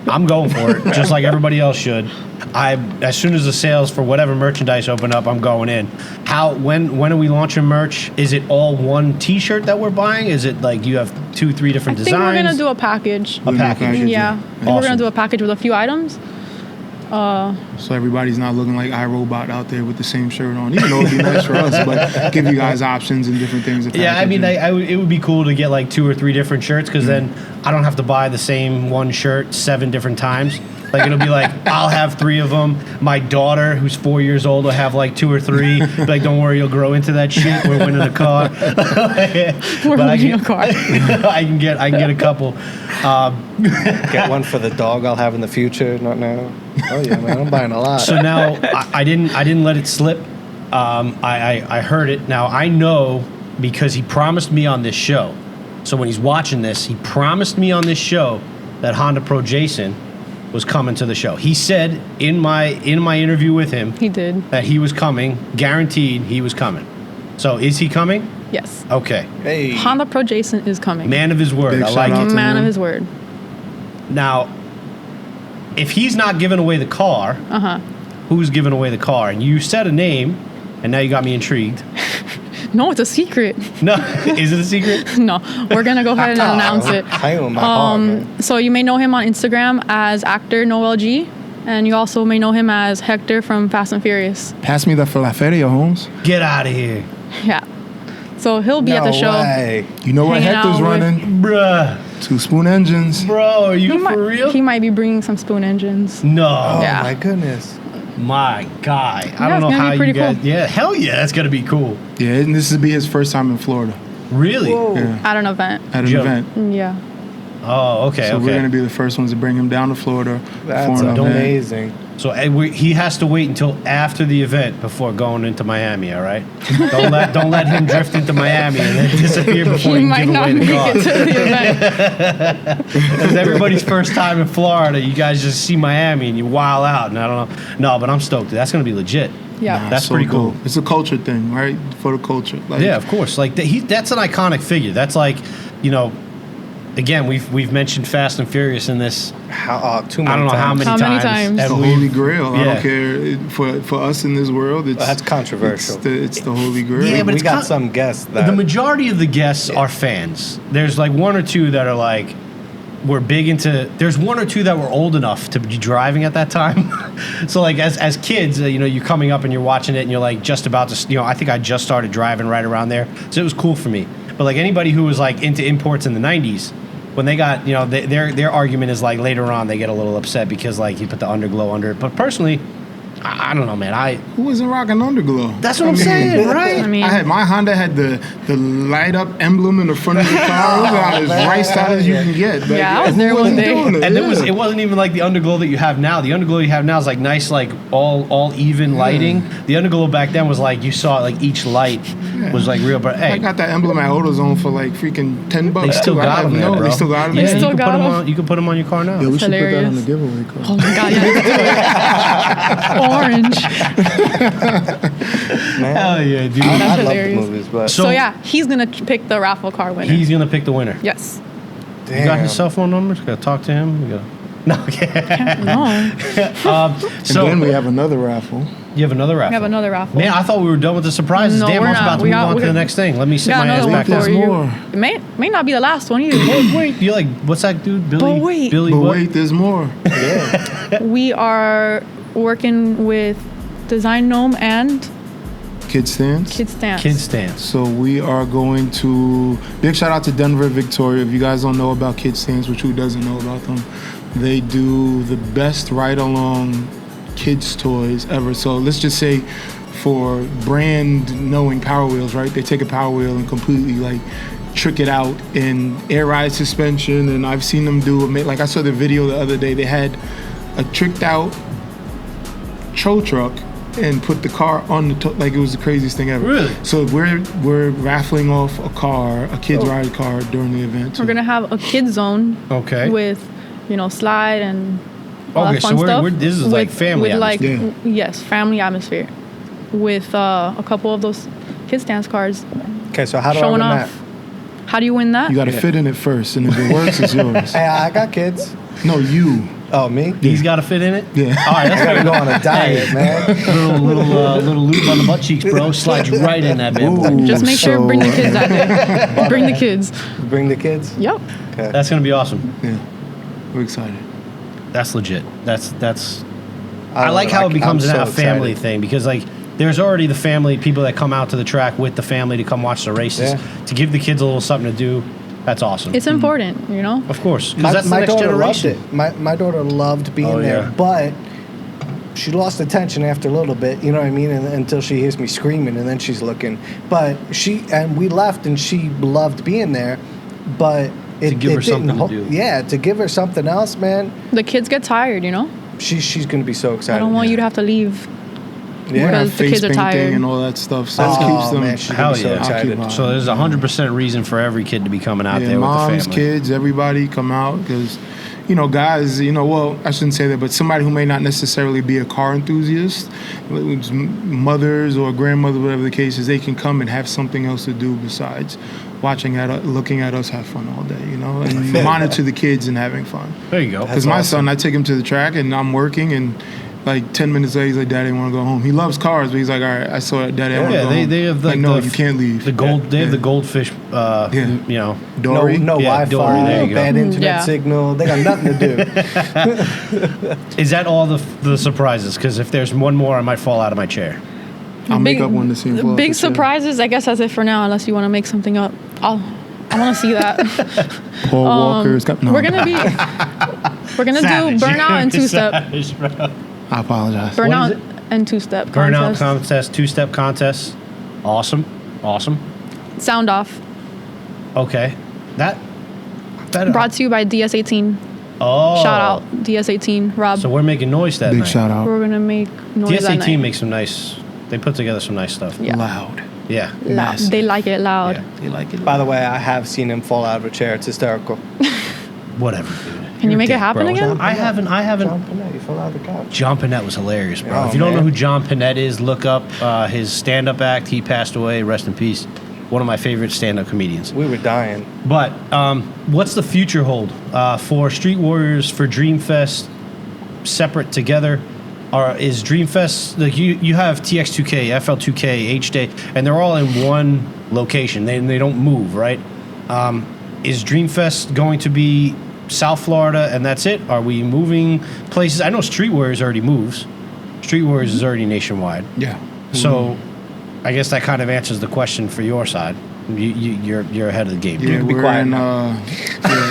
I'm going for it, just like everybody else should. As soon as the sales for whatever merchandise open up, I'm going in. When are we launching merch? Is it all one T-shirt that we're buying? Is it like you have 2-3 different designs? I think we're gonna do a package. Yeah. Awesome. We're gonna do a package with a few items. So everybody's not looking like iRobot out there with the same shirt on, even though it'd be nice for us, but give you guys options and different things. Yeah, I mean, it would be cool to get like 2 or 3 different shirts because then I don't have to buy the same one shirt 7 different times. Like it'll be like I'll have 3 of them. My daughter, who's 4 years old, will have like 2 or 3. Like, don't worry, you'll grow into that shit. We're winning a car. We're winning a car. I can get a couple. Get one for the dog I'll have in the future. Not now. Oh yeah, man, I'm buying a lot. So now I didn't let it slip. I heard it. Now I know because he promised me on this show. So when he's watching this, he promised me on this show that Honda Pro Jason was coming to the show. He said in my interview with him, he did, that he was coming, guaranteed he was coming. So is he coming? Yes. Okay. Hey. Honda Pro Jason is coming. Man of his word. Big I like it. Man of his word. Now, if he's not giving away the car, who's giving away the car? And you said a name, and now you got me intrigued. No, it's a secret. No, is it a secret? No, we're gonna go ahead and announce it. So you may know him on Instagram as actor Noel G, and you also may know him as Hector from Fast and Furious. Pass me the Falaferia, Holmes. Get out of here. Yeah. So he'll be at the show. Way. You know what Hector's running? Bruh. 2-spoon engines. Bro, are you for real? He might be bringing some spoon engines. No. Oh Yeah. my goodness. My guy. I Yeah, don't know it's gonna how be you pretty guys. cool. Yeah, hell yeah, that's gonna be cool. Yeah, and this will be his first time in Florida. Really? Yeah. At an event. At an Joe. event. Yeah. Oh, okay. So okay. we're going to be the first ones to bring him down to Florida. That's for an event. amazing. So he has to wait until after the event before going into Miami. All right. Don't let him drift into Miami and then disappear before He he might can give not away the make car. it to the event. It's everybody's first time in Florida. You guys just see Miami and you wild out. And I don't know. No, but I'm stoked. That's gonna be legit. Yeah. That's So pretty cool. It's a culture thing, right? For the culture. Like, Yeah, of course. Like that's an iconic figure. That's like, you know, again, we've mentioned Fast and Furious in this. Too many I don't know how times. many How many times. times? It's and the we've- holy grail. I Yeah. don't care. For us in this world, it's That's controversial. It's the holy grail. Yeah, but we it's got some guests that The majority of the guests are fans. There's like 1 or 2 that are like, we're big into. There's 1 or 2 that were old enough to be driving at that time. So like as kids, you know, you're coming up and you're watching it and you're like just about to. You know, I think I just started driving right around there, so it was cool for me. But like anybody who was like into imports in the '90s. When they got, you know, their argument is like later on they get a little upset because like you put the underglow under it. But personally, I don't know, man. Who wasn't rocking underglow? That's what I'm saying, right? I mean, my Honda had the light up emblem in the front of the car. It was about as right side as you can get. But Yeah, I was who there one wasn't day. doing it? And Yeah. it wasn't even like the underglow that you have now. The underglow you have now is like nice, like all even lighting. The underglow back then was like you saw like each light was like real. But I hey, got that emblem at AutoZone for like freaking $10. they still too. I got have them there, no- bro. They still got them. Yeah, They you still can got put them them? on. You can put them on your car now. Yeah, we should put that hilarious. on the giveaway card. oh my God, yeah. Orange. man. Hell yeah, dude. That's I love the hilarious. movies, but So yeah, he's gonna pick the raffle car winner. He's gonna pick the winner. Yes. You got his cell phone number? You gotta talk to him. You gotta. No, okay. No. And then we have another raffle. You have another raffle? We have another raffle. Man, I thought we were done with the surprises. No, Damn, we're I was about not. to We move got- on we to the got- next thing. Let me sit Got my ass another one back There's for you. more. It may not be the last one either. Wait, you're like, what's that dude? Billy? But wait. Billy But what? wait, there's more. We are working with Design Gnome and Kid Stands. Kids Dance. Kids Dance. So we are going to, big shout out to Denver, Victoria. If you guys don't know about Kid Stands, which who doesn't know about them, they do the best ride-along kids toys ever. So let's just say for brand knowing Power Wheels, right? They take a Power Wheel and completely like trick it out in air ride suspension. And I've seen them do, like I saw the video the other day, they had a tricked out tow truck and put the car on the like it was the craziest thing ever. Really? So we're raffling off a car, a kids ride car during the event. We're gonna have a kid zone. Okay. With, slide and all Okay, that fun so stuff. this is like family with like atmosphere. yes, family atmosphere. With a couple of those Kids Dance cards Okay, so how do I showing win off. that? How do you win that? You got to fit in it first, and if it works, it's yours. Hey, I got kids. No, you. Oh, me? He's got to fit in it? Yeah. All right, that's I gotta go on a diet, man. little lube on the butt cheeks, bro. Slides right in that bad boy. Ooh. Just make sure you bring the kids that day. Bring the kids. Bring the kids. Yep. Okay. That's going to be awesome. Yeah. We're excited. That's legit. That's. I like how it becomes I'm a so family excited. thing because like there's already the family people that come out to the track with the family to come watch the races Yeah. to give the kids a little something to do. That's awesome. It's important, Of course, because that's the next daughter generation. loved it. My daughter loved being Oh, there, yeah. but she lost attention after a little bit. You know what I mean? And, until she hears me screaming, and then she's looking. But we left, and she loved being there, but it give her didn't something to do. Yeah, to give her something else, man. The kids get tired, She's gonna be so excited. I don't want you to have to leave. Yeah. Because the Face kids are painting tired. and all that stuff. So Oh, that keeps them. man, she's Hell gonna be so yeah. excited. I'll keep So there's 100% reason for every kid to be coming out Yeah, there moms, with the family. kids, everybody come out because, guys, well, I shouldn't say that, but somebody who may not necessarily be a car enthusiast, mothers or grandmothers, whatever the case is, they can come and have something else to do besides looking at us have fun all day, and monitor the kids and having fun. There you go. Because my son, I take him to the track and I'm working and like 10 minutes later, he's like, Daddy, I want to go home. He loves cars, but he's like, all right, I saw it, Daddy, I want to go home. They have like, no, you can't leave. The gold. They have Yeah. the goldfish. Dory. No Yeah, Wi-Fi, Dory, there you go. bad internet Yeah. signal. They got nothing to do. Is that all the surprises? Because if there's one more, I might fall out of my chair. I'll make up one to see him fall off Big the chair. surprises, I guess that's it for now, unless you want to make something up. I want to see that. Paul Walker's got, no, We're gonna do burnout and two-step. Savage, bro. I apologize. Burnout is it? and two-step Burnout contest. contest, two-step contest. Awesome. Sound off. Okay. That Brought to you by DS18. Oh. Shout out DS18, Rob. So we're making noise that Big night. shout out. We're gonna make noise that DS18 night. makes some nice. They put together some nice stuff. Yeah. Loud. Yeah. Loud. massive. They like it loud. Yeah. They like it. By the way, I have seen him fall out of a chair. It's hysterical. Whatever, dude. Can you make it Dick, happen bro. again? I haven't. John Panette, he fell out of the couch. John Panette was hilarious, bro. Oh, if you don't know man. who John Panette is, look up his stand-up act. He passed away. Rest in peace. One of my favorite stand-up comedians. We were dying. But what's the future hold for Street-Warriorz, for DreamFest, separate together? Or is DreamFest, like you have TX2K, FL2K, H-Day, and they're all in one location. They don't move, right? Is DreamFest going to be South Florida and that's it? Are we moving places? I know Street-Warriorz already moves. Street-Warriorz is already nationwide. Yeah. So I guess that kind of answers the question for your side. You're ahead of the game. Yeah, be we're quiet in now.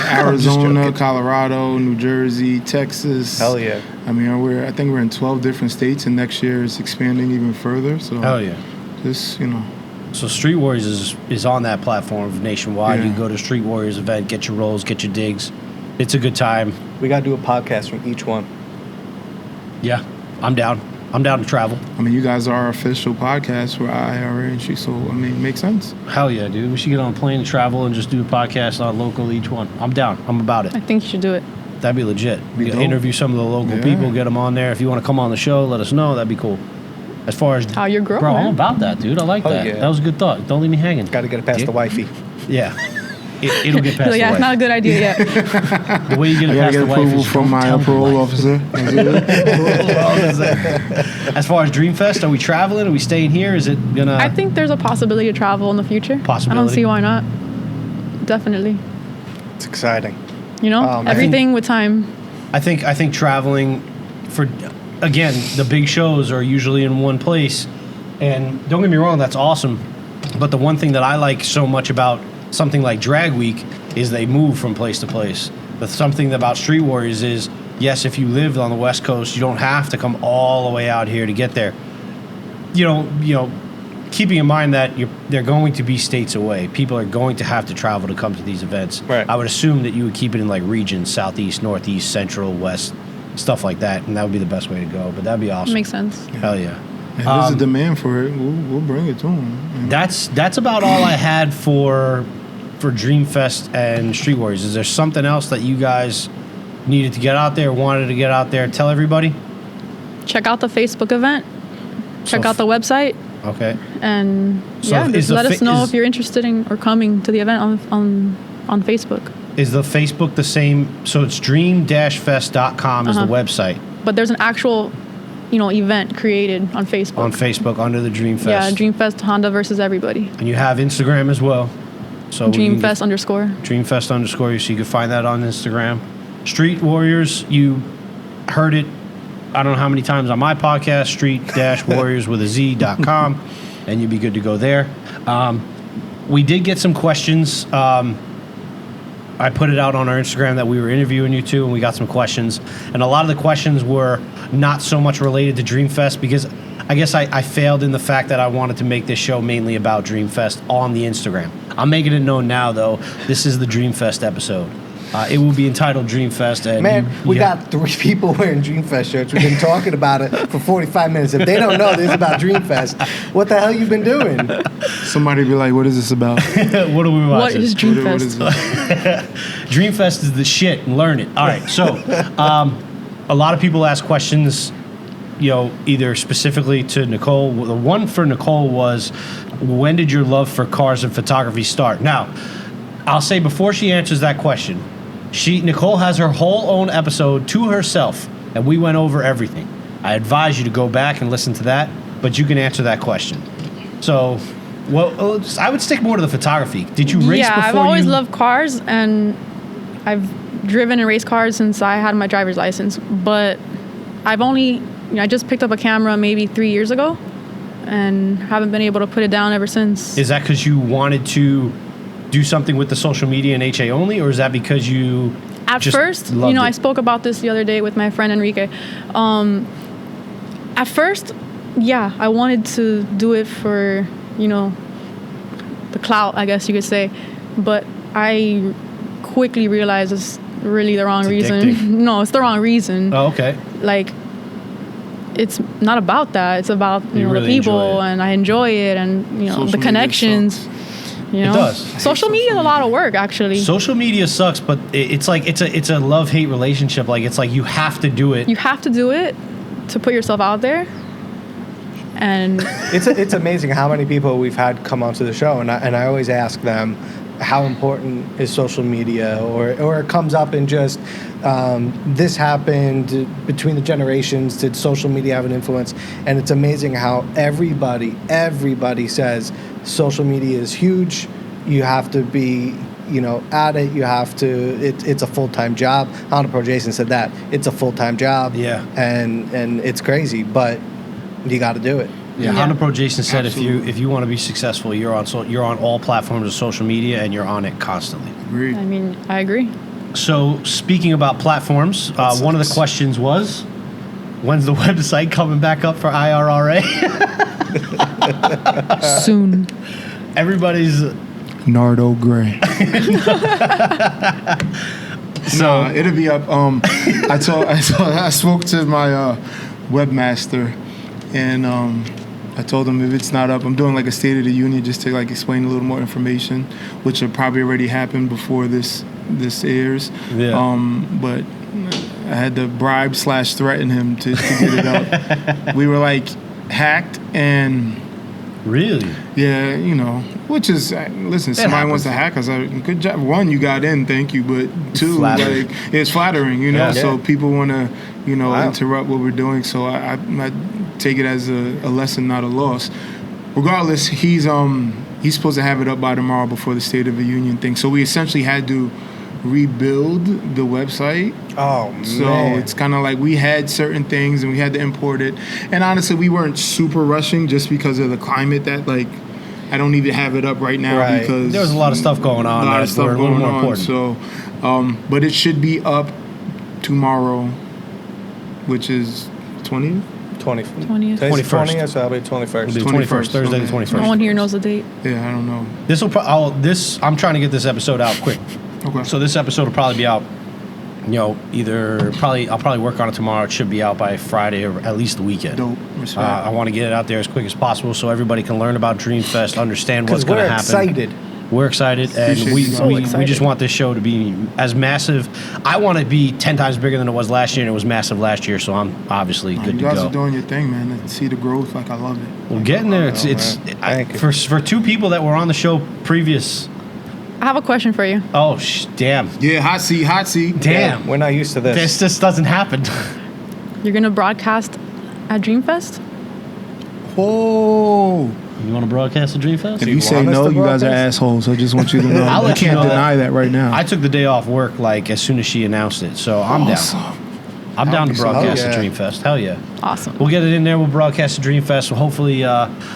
Arizona, Colorado, New Jersey, Texas. Hell yeah. I mean, I think we're in 12 different states, and next year it's expanding even further. So Oh yeah. just So Street-Warriorz is on that platform nationwide. Yeah. You can go to Street-Warriorz event, get your rolls, get your digs. It's a good time. We got to do a podcast from each one. Yeah, I'm down. I'm down to travel. I mean, you guys are our official podcast for IRRA and Street, so I mean, it makes sense. Hell yeah, dude. We should get on a plane and travel and just do a podcast on local each one. I'm down. I'm about it. I think you should do it. That'd be legit. Be We could dope. interview some of the local Yeah. people, get them on there. If you want to come on the show, let us know. That'd be cool. As far as How you're growing. bro, I'm about that, dude. I like Oh, that. yeah. That was a good thought. Don't leave me hanging. Got to get it past Yeah. the wifey. Yeah. it'll get past the yeah, wife. it's not a good idea yet. The way you get it I gotta past get the wife approval is from my parole officer. As far as DreamFest, are we traveling? Are we staying here? Is it gonna? I think there's a possibility to travel in the future. Possibility. I don't see why not. Definitely. It's exciting. You know, everything with time. I think traveling for, again, the big shows are usually in one place, and don't get me wrong, that's awesome. But the one thing that I like so much about something like Drag Week is they move from place to place. The something about Street Warriors is, yes, if you live on the West Coast, you don't have to come all the way out here to get there. You know, keeping in mind that they're going to be states away. People are going to have to travel to come to these events. Right. I would assume that you would keep it in like regions, southeast, northeast, central, west, stuff like that, and that would be the best way to go. But that'd be awesome. Makes sense. Hell yeah. If there's a demand for it, we'll bring it to them. That's about all I had for DreamFest and Street-Warriorz. Is there something else that you guys needed to get out there, wanted to get out there, tell everybody? Check out the Facebook event. Check out the website. Okay. And just let us know if you're interested in or coming to the event on Facebook. Is the Facebook the same? So it's dream-fest.com is the website. But there's an actual, event created on Facebook. On Facebook under the DreamFest. Yeah, DreamFest Honda versus everybody. And you have Instagram as well. So DreamFest _ DreamFest _ so you can find that on Instagram. Street-Warriorz, you heard it, I don't know how many times on my podcast, street-warriors with a Z.com, and you'd be good to go there. We did get some questions. I put it out on our Instagram that we were interviewing you two, and we got some questions. And a lot of the questions were not so much related to DreamFest because I guess I failed in the fact that I wanted to make this show mainly about DreamFest on the Instagram. I'm making it known now, though. This is the DreamFest episode. It will be entitled DreamFest. And man, we got 3 people wearing DreamFest shirts. We've been talking about it for 45 minutes. If they don't know this is about DreamFest, what the hell you been doing? Somebody be like, what is this about? What are we watching? What is DreamFest? What is this? DreamFest is the shit, and learn it. All right, so a lot of people ask questions, either specifically to Nicole. The one for Nicole was, when did your love for cars and photography start? Now, I'll say before she answers that question, Nicole has her whole own episode to herself, and we went over everything. I advise you to go back and listen to that, but you can answer that question. So, I would stick more to the photography. Did you race before? Yeah, I've always loved cars, and I've driven and raced cars since I had my driver's license. But I've only, I just picked up a camera maybe 3 years ago, and haven't been able to put it down ever since. Is that because you wanted to do something with the social media and HA only, or is that because you at first, I spoke about this the other day with my friend Enrique. At first, I wanted to do it for, the clout, I guess you could say, but I quickly realized it's really the wrong reason. No, it's the wrong reason. Oh, okay. Like, it's not about that. It's about really the people, and I enjoy it, and the connections. It does. Social media is a lot of work, actually. Social media sucks, but it's like it's a love-hate relationship. Like, it's like you have to do it. You have to do it to put yourself out there. And it's amazing how many people we've had come onto the show, and I always ask them, how important is social media, or it comes up in just this happened between the generations. Did social media have an influence? And it's amazing how everybody says social media is huge. You have to be at it. You have to. It's a full-time job. Honda Pro Jason said that it's a full-time job. Yeah. And it's crazy, but you got to do it. Yeah, Honda Pro Jason said if you want to be successful, you're on all platforms of social media, and you're on it constantly. Agreed. I mean, I agree. So, speaking about platforms, one of the questions was, when's the website coming back up for IRRA? Soon. Everybody's Nardo Gray. So it'll be up. I spoke to my webmaster, and I told him if it's not up, I'm doing like a State of the Union just to explain a little more information, which will probably already happen before this airs. Yeah. But I had to bribe/threaten him to get it up. We were hacked, and Really? Yeah, which is, listen, somebody wants to hack us. Good job. One, you got in, thank you. But two, Flattering. it's flattering, so people want to, interrupt what we're doing. So I take it as a lesson, not a loss. Regardless, he's supposed to have it up by tomorrow before the State of the Union thing. So we essentially had to rebuild the website. Oh, man. So it's kind of like we had certain things and we had to import it. And honestly, we weren't super rushing just because of the climate that, I don't need to have it up right now because there was a lot of stuff going on. A lot of stuff going on. Important. So, but it should be up tomorrow, which is 20th? 20th. 20th. 20th, so that'll be 21st. It'll be 21st, Thursday the 21st. No one here knows the date. Yeah, I don't know. I'm trying to get this episode out quick. Okay. So this episode will probably be out, I'll probably work on it tomorrow. It should be out by Friday or at least the weekend. Dope. Respect. I want to get it out there as quick as possible so everybody can learn about DreamFest, understand what's going to happen. We're excited, and we just want this show to be as massive. I want it to be 10 times bigger than it was last year, and it was massive last year, so I'm obviously good to go. You guys are doing your thing, man. And see the growth, I love it. We're getting there. For two people that were on the show previous. I have a question for you. Oh, damn. Yeah, hot seat. Damn. Yeah, we're not used to this. This just doesn't happen. You're going to broadcast at DreamFest? Oh. You want to broadcast at DreamFest? If you say no, you guys are assholes. I just want you to know. I can't deny that right now. I took the day off work as soon as she announced it, so I'm down. I'm down to broadcast at DreamFest. Hell yeah. Awesome. We'll get it in there. We'll broadcast at DreamFest. So hopefully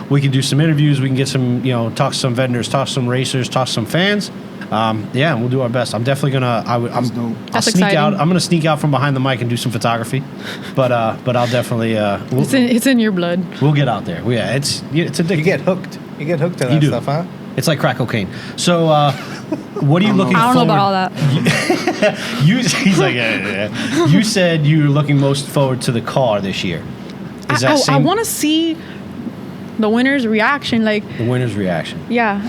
we can do some interviews. We can get some, talk to some vendors, talk to some racers, talk to some fans. We'll do our best. I'm definitely gonna. I'll sneak out. I'm gonna sneak out from behind the mic and do some photography, but I'll definitely. It's in your blood. We'll get out there. Yeah, it's addictive. You get hooked. You get hooked to that stuff, huh? It's like crack cocaine. So, what are you looking? I don't know about all that. He's like, yeah. You said you were looking most forward to the car this year. Is that same? I want to see the winner's reaction, the winner's reaction. Yeah.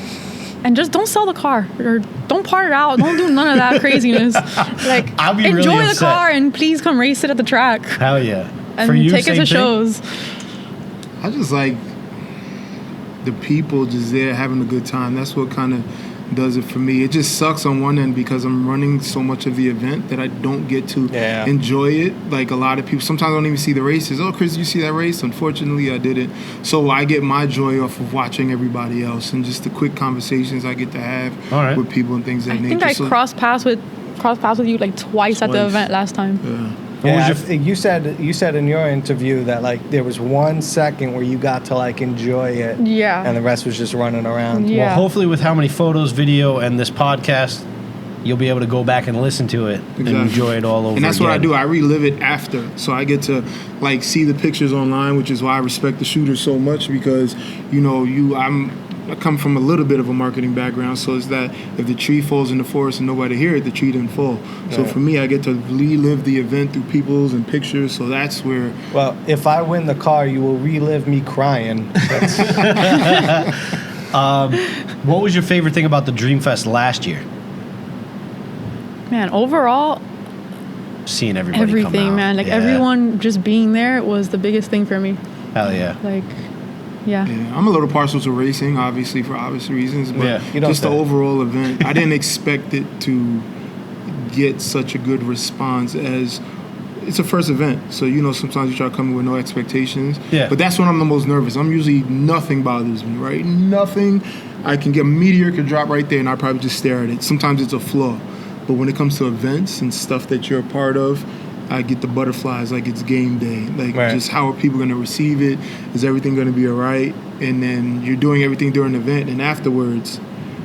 And just don't sell the car or don't part it out. Don't do none of that craziness. I'll be enjoy really the car and please come race it at the track. Hell yeah. And For you, take it to shows. I just like the people just there having a good time. That's what kind of does it for me. It just sucks on one end because I'm running so much of the event that I don't get to enjoy it. Like a lot of people, sometimes I don't even see the races. Oh, Chris, you see that race? Unfortunately, I didn't. So I get my joy off of watching everybody else and just the quick conversations I get to have with people and things of that nature. I think I crossed paths with you twice at the event last time. Yeah. You said in your interview that there was 1 second where you got to enjoy it, and the rest was just running around. Yeah. Well, hopefully with how many photos, video, and this podcast, you'll be able to go back and listen to it and enjoy it all over. And that's what I do. I relive it after, so I get to see the pictures online, which is why I respect the shooters so much because I come from a little bit of a marketing background, so it's that if the tree falls in the forest and nobody hear it, the tree didn't fall. So for me, I get to relive the event through people's and pictures, so that's where... Well, if I win the car, you will relive me crying. What was your favorite thing about the DreamFest last year? Man, overall... Seeing everybody come out. Man. Everyone just being there was the biggest thing for me. Hell yeah. Yeah, I'm a little partial to racing, obviously, for obvious reasons, but just the overall event, I didn't expect it to get such a good response as it's a first event. So, sometimes you try to come in with no expectations. Yeah. But that's when I'm the most nervous. I'm usually, nothing bothers me, right? Nothing. I can get a meteor could drop right there and I probably just stare at it. Sometimes it's a flaw. But when it comes to events and stuff that you're a part of, I get the butterflies like it's game day. Just how are people going to receive it? Is everything going to be all right? And then you're doing everything during the event, and afterwards,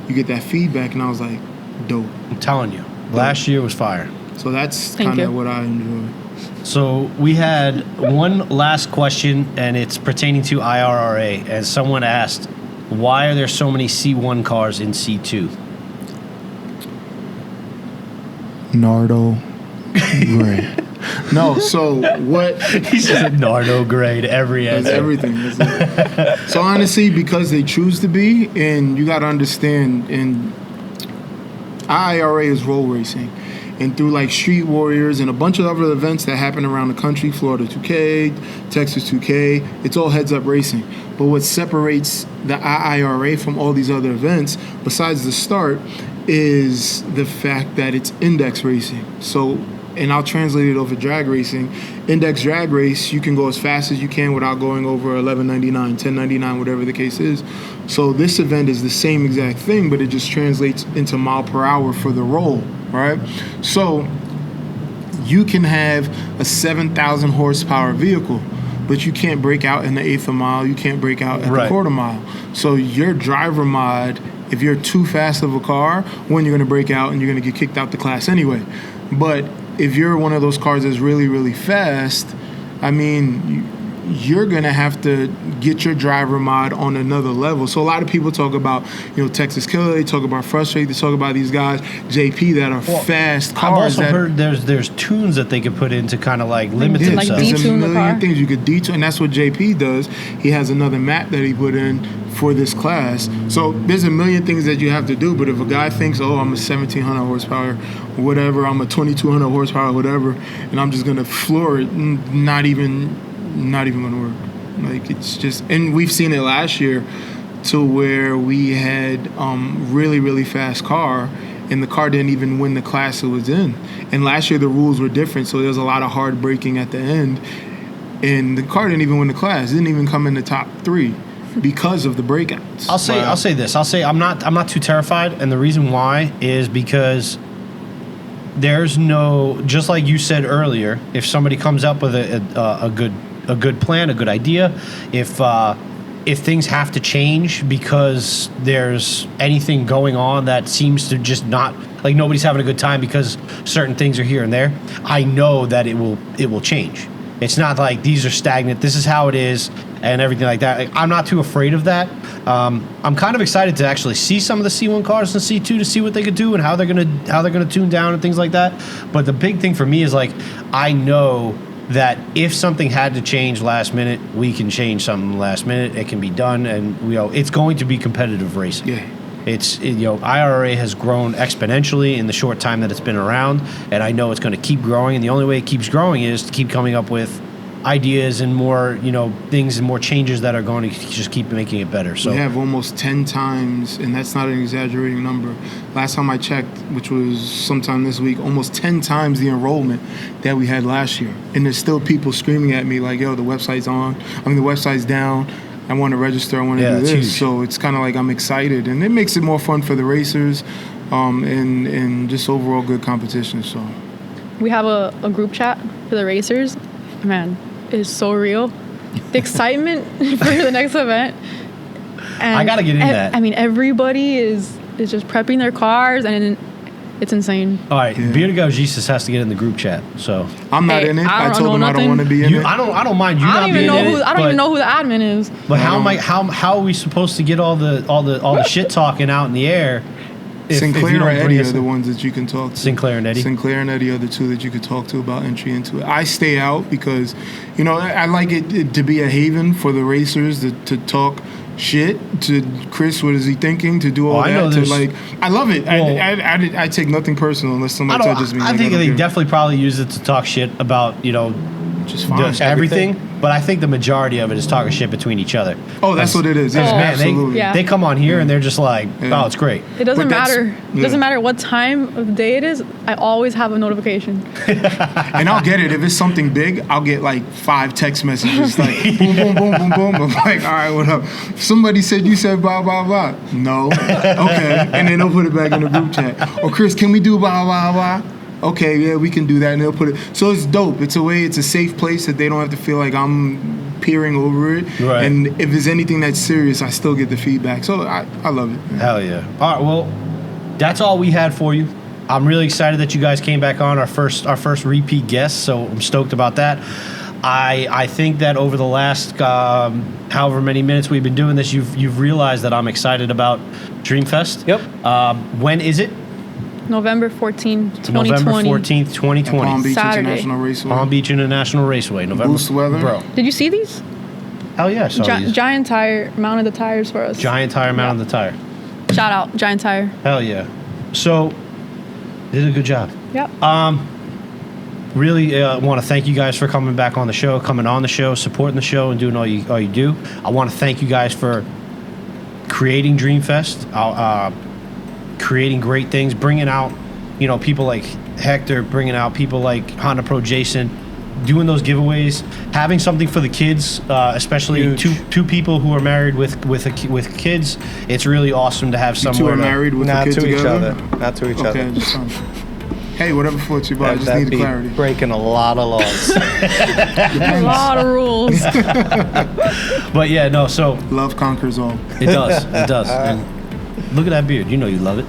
you get that feedback, and I was like, dope. I'm telling you, last year was fire. So that's kind of what I enjoy. So we had one last question, and it's pertaining to IRRA. As someone asked, why are there so many C1 cars in C2? Nardo Gray. No, so what? He said Nardo grade every answer. That's everything. That's it. So honestly, because they choose to be, and you got to understand, and IRA is roll racing. and through like Street-Warriorz and a bunch of other events that happen around the country, Florida 2K, Texas 2K, it's all heads-up racing. But what separates the IRRA from all these other events, besides the start, is the fact that it's index racing. So, and I'll translate it over drag racing. Index drag race, you can go as fast as you can without going over 11.99, 10.99, whatever the case is. So this event is the same exact thing, but it just translates into mile per hour for the roll, right? So you can have a 7,000 horsepower vehicle, but you can't break out in the eighth of a mile. You can't break out at the quarter mile. So your driver mod, if you're too fast of a car, one, you're going to break out and you're going to get kicked out the class anyway. But if you're one of those cars that's really, really fast, I mean, you're going to have to get your driver mod on another level. So a lot of people talk about, Texas Killer. They talk about Frustrate. They talk about these guys, JP, that are fast cars. I've also heard there's tunes that they could put in to kind of like limit themselves. Like There's a detune the million car. things you could detune, and that's what JP does. He has another map that he put in for this class. So there's a million things that you have to do, but if a guy thinks, I'm a 1,700 horsepower, whatever, I'm a 2,200 horsepower, whatever, and I'm just going to floor it, not even going to work. Like, it's just, and we've seen it last year to where we had really, really fast car, and the car didn't even win the class it was in. And last year the rules were different, so there was a lot of hard braking at the end, and the car didn't even win the class. It didn't even come in the top 3. Because of the breakouts. I'll say this. I'll say I'm not too terrified, and the reason why is because there's no, just like you said earlier, if somebody comes up with a good plan, a good idea, if things have to change because there's anything going on that seems to just not, like nobody's having a good time because certain things are here and there, I know that it will change. It's not like these are stagnant. This is how it is, and everything like that. Like, I'm not too afraid of that. I'm kind of excited to actually see some of the C1 cars and C2 to see what they could do and how they're gonna tune down and things like that. But the big thing for me is like I know that if something had to change last minute, we can change something last minute. It can be done, and it's going to be competitive racing. Yeah. It's IRRA has grown exponentially in the short time that it's been around, and I know it's going to keep growing. And the only way it keeps growing is to keep coming up with ideas and more things and more changes that are going to just keep making it better. So we have almost 10 times, and that's not an exaggerating number. Last time I checked, which was sometime this week, almost 10 times the enrollment that we had last year. And there's still people screaming at me like, "Yo, the website's the website's down. I want to register. I want to do this." Huge. So it's kind of like I'm excited, and it makes it more fun for the racers, and just overall good competition. So We have a group chat for the racers. Man, it is so real. The excitement for the next event. And I gotta get in that. I mean, everybody is just prepping their cars, and it's insane. all right, Bearded Garagistas has to get in the group chat. So I'm not Hey, in it. I I don't told know them I don't nothing. want to be in it. I don't mind you I not don't being even know in who it. I don't even know who the admin is. But how are we supposed to get all the shit talking out in the air? If Sinclair you don't and bring Eddie are us the in? ones that you can talk to. Sinclair and Eddie. Sinclair and Eddie are the two that you could talk to about entry into it. I stay out because, I like it to be a haven for the racers to talk shit to Chris. What is he thinking? To do all I know that. there's- I love it. Well, I take nothing personal unless somebody touches me. I Like, think don't they care. definitely probably use it to talk shit about just fine. everything. But I think the majority of it is talking shit between each other. Oh, that's what it is. Yeah, Man, absolutely. Yeah. they come on here and they're just like, Yeah. oh, it's great. It doesn't But that's- matter. It yeah. doesn't matter what time of the day it is. I always have a notification. And I'll get it. If it's something big, I'll get like 5 text messages like boom, boom, boom, boom, boom. I'm like, all right, what up? Somebody said you said blah, blah, blah. No. Okay. And then they'll put it back in the group chat. Or Chris, can we do blah, blah, blah? Okay, yeah, we can do that. And they'll put it. So it's dope. It's a safe place that they don't have to feel like I'm peering over it. Right. And if there's anything that's serious, I still get the feedback. So I love it. Hell yeah. All right, well, that's all we had for you. I'm really excited that you guys came back on, our first repeat guest, so I'm stoked about that. I think that over the last however many minutes we've been doing this, you've realized that I'm excited about DreamFest. Yep. When is it? November 14, 2020. November 14th, Palm 2020. Beach Saturday. International Raceway. Palm Beach International Raceway. November. Boost weather. Bro. Did you see these? Hell yeah, I saw these. Giant Tire mounted the tires for us. Giant Tire mounted the tire. Shout out, Giant Tire. Hell yeah. So Did a good job. Yep. Really want to thank you guys for coming back on the show, coming on the show, supporting the show, and doing all you do. I want to thank you guys for creating DreamFest, creating great things, bringing out, people like Hector, bringing out people like Honda Pro Jason, doing those giveaways, having something for the kids, especially two people who are married with kids. It's really awesome to have somewhere. You two are married with the kids together? Not to each other. Okay, just hey, whatever floats your boat. I just need clarity. Breaking a lot of laws. A lot of rules. But yeah, no. So love conquers all. It does. It does. And look at that beard. You know you love it.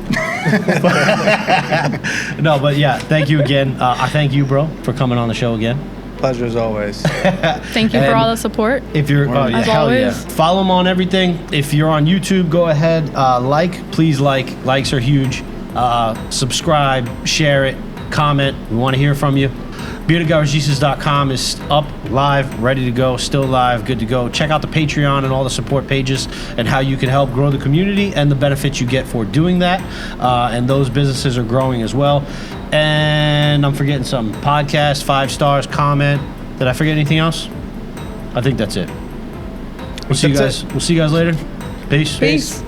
No, but yeah. Thank you again. I thank you, bro, for coming on the show again. Pleasure as always. Thank you for all the support. If you're, As hell always. yeah. Follow them on everything. If you're on YouTube, go ahead. Please like. Likes are huge. Subscribe, share it, comment. We want to hear from you. beardedgaragistas.com is up, live, ready to go, still live, good to go. Check out the Patreon and all the support pages and how you can help grow the community and the benefits you get for doing that. And those businesses are growing as well. And I'm forgetting something. Podcast, 5 stars, comment. Did I forget anything else? I think that's it. We'll see you guys later. Peace. Peace.